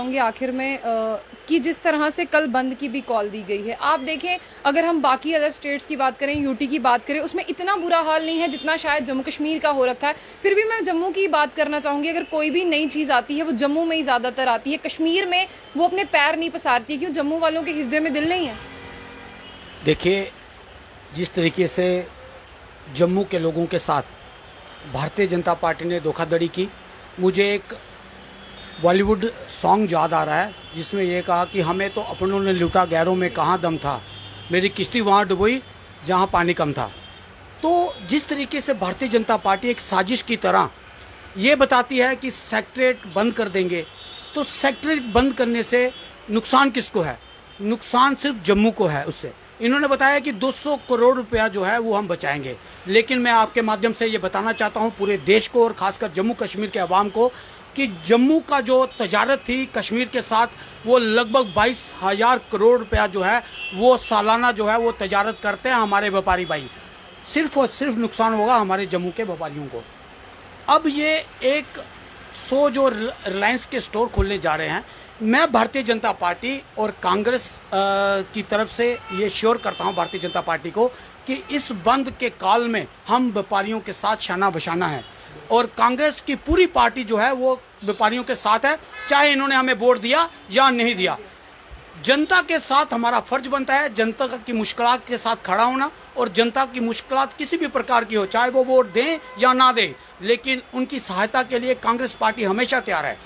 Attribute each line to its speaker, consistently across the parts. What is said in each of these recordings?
Speaker 1: चाहूँगी आखिर में कि जिस तरह से कल बंद की भी कॉल दी गई है, आप देखें अगर हम बाकी अदर स्टेट्स की बात करें, यूटी की बात करें, उसमें इतना बुरा हाल नहीं है जितना शायद जम्मू कश्मीर का हो रखा है। फिर भी मैं जम्मू की बात करना चाहूँगी, अगर कोई भी नई चीज़ आती है वो जम्मू में ही ज़्यादातर आती है, कश्मीर में वो अपने पैर नहीं पसारती। क्यों जम्मू वालों के हृदय में दिल नहीं है?
Speaker 2: देखिए, जिस तरीके से जम्मू के लोगों के साथ भारतीय जनता पार्टी ने धोखाधड़ी की, मुझे एक बॉलीवुड सॉन्ग याद आ रहा है जिसमें ये कहा कि हमें तो अपनों ने लूटा, गैरों में कहाँ दम था, मेरी किश्ती वहाँ डुबोई जहाँ पानी कम था। तो जिस तरीके से भारतीय जनता पार्टी एक साजिश की तरह ये बताती है कि सेक्रेटरीट बंद कर देंगे, तो सेक्रेटरीट बंद करने से नुकसान किसको है? नुकसान सिर्फ जम्मू को है। उससे इन्होंने बताया कि 200 करोड़ रुपया जो है वो हम बचाएंगे, लेकिन मैं आपके माध्यम से ये बताना चाहता हूँ पूरे देश को और खासकर जम्मू कश्मीर के अवाम को कि जम्मू का जो तजारत थी कश्मीर के साथ, वो लगभग 22,000 करोड़ रुपया जो है वो सालाना जो है वो तजारत करते हैं हमारे व्यापारी भाई। सिर्फ और सिर्फ नुकसान होगा हमारे जम्मू के व्यापारियों को। अब ये 100 जो रिलायंस के स्टोर खोलने जा रहे हैं, मैं भारतीय जनता पार्टी और कांग्रेस की तरफ से ये श्योर करता हूं भारतीय जनता पार्टी को कि इस बंद के काल में हम व्यापारियों के साथ शाना बशाना है, और कांग्रेस की पूरी पार्टी जो है वो व्यापारियों के साथ है, चाहे इन्होंने हमें वोट दिया या नहीं दिया। जनता के साथ हमारा फर्ज बनता है जनता की मुश्किलात के साथ खड़ा होना, और जनता की मुश्किलात किसी भी प्रकार की हो, चाहे वो वोट दें या ना दें, लेकिन उनकी सहायता के लिए कांग्रेस पार्टी हमेशा तैयार है।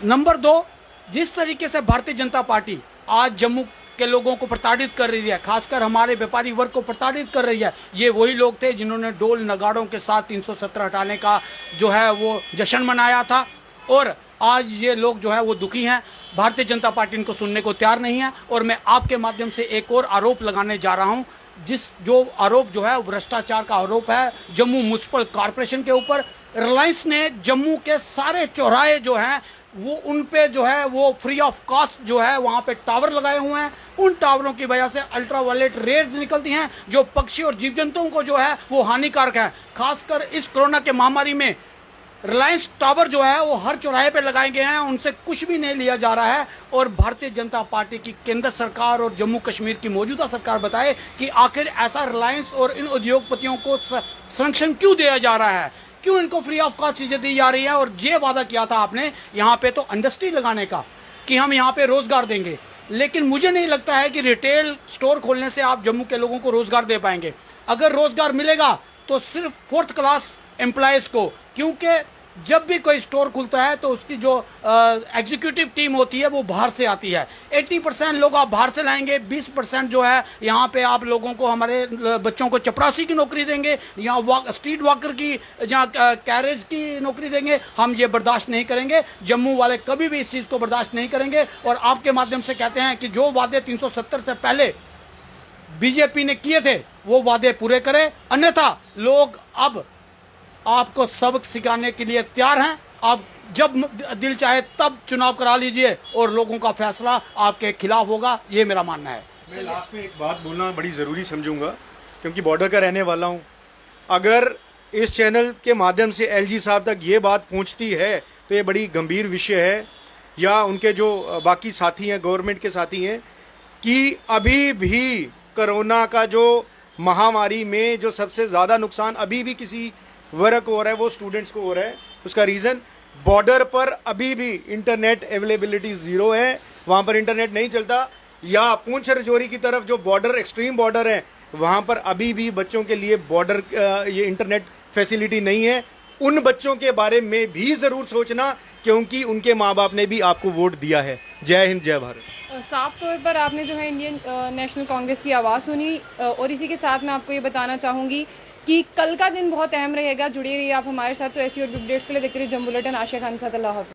Speaker 2: नंबर 2, जिस तरीके से भारतीय जनता पार्टी आज जम्मू के लोगों को प्रताड़ित कर रही है, खासकर हमारे व्यापारी वर्ग को प्रताड़ित कर रही है, ये वही लोग थे जिन्होंने डोल नगाड़ों के साथ 370 हटाने का जो है वो जश्न मनाया था, और आज ये लोग जो है वो दुखी हैं। भारतीय जनता पार्टी इनको सुनने को तैयार नहीं है, और मैं आपके माध्यम से एक और आरोप लगाने जा रहा हूं, जो आरोप जो है वो भ्रष्टाचार का आरोप है जम्मू म्युनिसिपल कॉरपोरेशन के ऊपर। रिलायंस ने जम्मू के सारे चौराहे जो हैं वो उन पे जो है वो फ्री ऑफ कॉस्ट जो है वहाँ पे टावर लगाए हुए हैं। उन टावरों की वजह से अल्ट्रावायलेट रेज निकलती हैं जो पक्षी और जीव जंतुओं को जो है वो हानिकारक है। खासकर इस कोरोना के महामारी में रिलायंस टावर जो है वो हर चौराहे पे लगाए गए हैं, उनसे कुछ भी नहीं लिया जा रहा है। और भारतीय जनता पार्टी की केंद्र सरकार और जम्मू कश्मीर की मौजूदा सरकार बताए कि आखिर ऐसा रिलायंस और इन उद्योगपतियों को संरक्षण क्यों दिया जा रहा है, क्यों इनको फ्री ऑफ कॉस्ट चीजें दी जा रही है। और ये वादा किया था आपने यहाँ पे तो इंडस्ट्री लगाने का कि हम यहाँ पे रोजगार देंगे, लेकिन मुझे नहीं लगता है कि रिटेल स्टोर खोलने से आप जम्मू के लोगों को रोजगार दे पाएंगे। अगर रोजगार मिलेगा तो सिर्फ 4th क्लास एम्प्लॉयज को, क्योंकि जब भी कोई स्टोर खुलता है तो उसकी जो एग्जीक्यूटिव टीम होती है वो बाहर से आती है। 80% लोग आप बाहर से लाएंगे, 20% जो है यहाँ पे आप लोगों को, हमारे बच्चों को चपरासी की नौकरी देंगे, यहाँ स्ट्रीट वॉकर की, जहाँ कैरेज की नौकरी देंगे। हम ये बर्दाश्त नहीं करेंगे, जम्मू वाले कभी भी इस चीज़ को बर्दाश्त नहीं करेंगे। और आपके माध्यम से कहते हैं कि जो वादे 370 से पहले बीजेपी ने किए थे वो वादे पूरे करें, अन्यथा लोग अब आपको सबक सिखाने के लिए तैयार हैं। आप जब दिल चाहे तब चुनाव करा लीजिए और लोगों का फैसला आपके खिलाफ होगा, ये मेरा मानना है।
Speaker 3: मैं लास्ट में एक बात बोलना बड़ी ज़रूरी समझूंगा, क्योंकि बॉर्डर का रहने वाला हूं। अगर इस चैनल के माध्यम से एलजी साहब तक ये बात पहुंचती है तो ये बड़ी गंभीर विषय है, या उनके जो बाकी साथी हैं, गवर्नमेंट के साथी हैं, कि अभी भी कोरोना का जो महामारी में जो सबसे ज़्यादा नुकसान अभी भी किसी वर्ग को हो रहा है वो स्टूडेंट्स को हो रहा है। उसका रीज़न बॉर्डर पर अभी भी इंटरनेट अवेलेबिलिटी ज़ीरो है, वहाँ पर इंटरनेट नहीं चलता। या पूंछ राजौरी की तरफ जो बॉर्डर, एक्सट्रीम बॉर्डर है, वहाँ पर अभी भी बच्चों के लिए बॉर्डर ये इंटरनेट फैसिलिटी नहीं है। उन बच्चों के बारे में भी ज़रूर सोचना, क्योंकि उनके माँ बाप ने भी आपको वोट दिया है। जय हिंद, जय भारत।
Speaker 1: साफ तौर पर आपने जो है इंडियन नेशनल कांग्रेस की आवाज़ सुनी, और इसी के साथ मैं आपको ये बताना चाहूँगी कि कल का दिन बहुत अहम रहेगा। जुड़े रहिए आप हमारे साथ। तो ऐसी और अपडेट्स के लिए देखते रहिए जम्मू बुलेटिन। आशा खान के साथ, अल्लाह हाफ़िज़।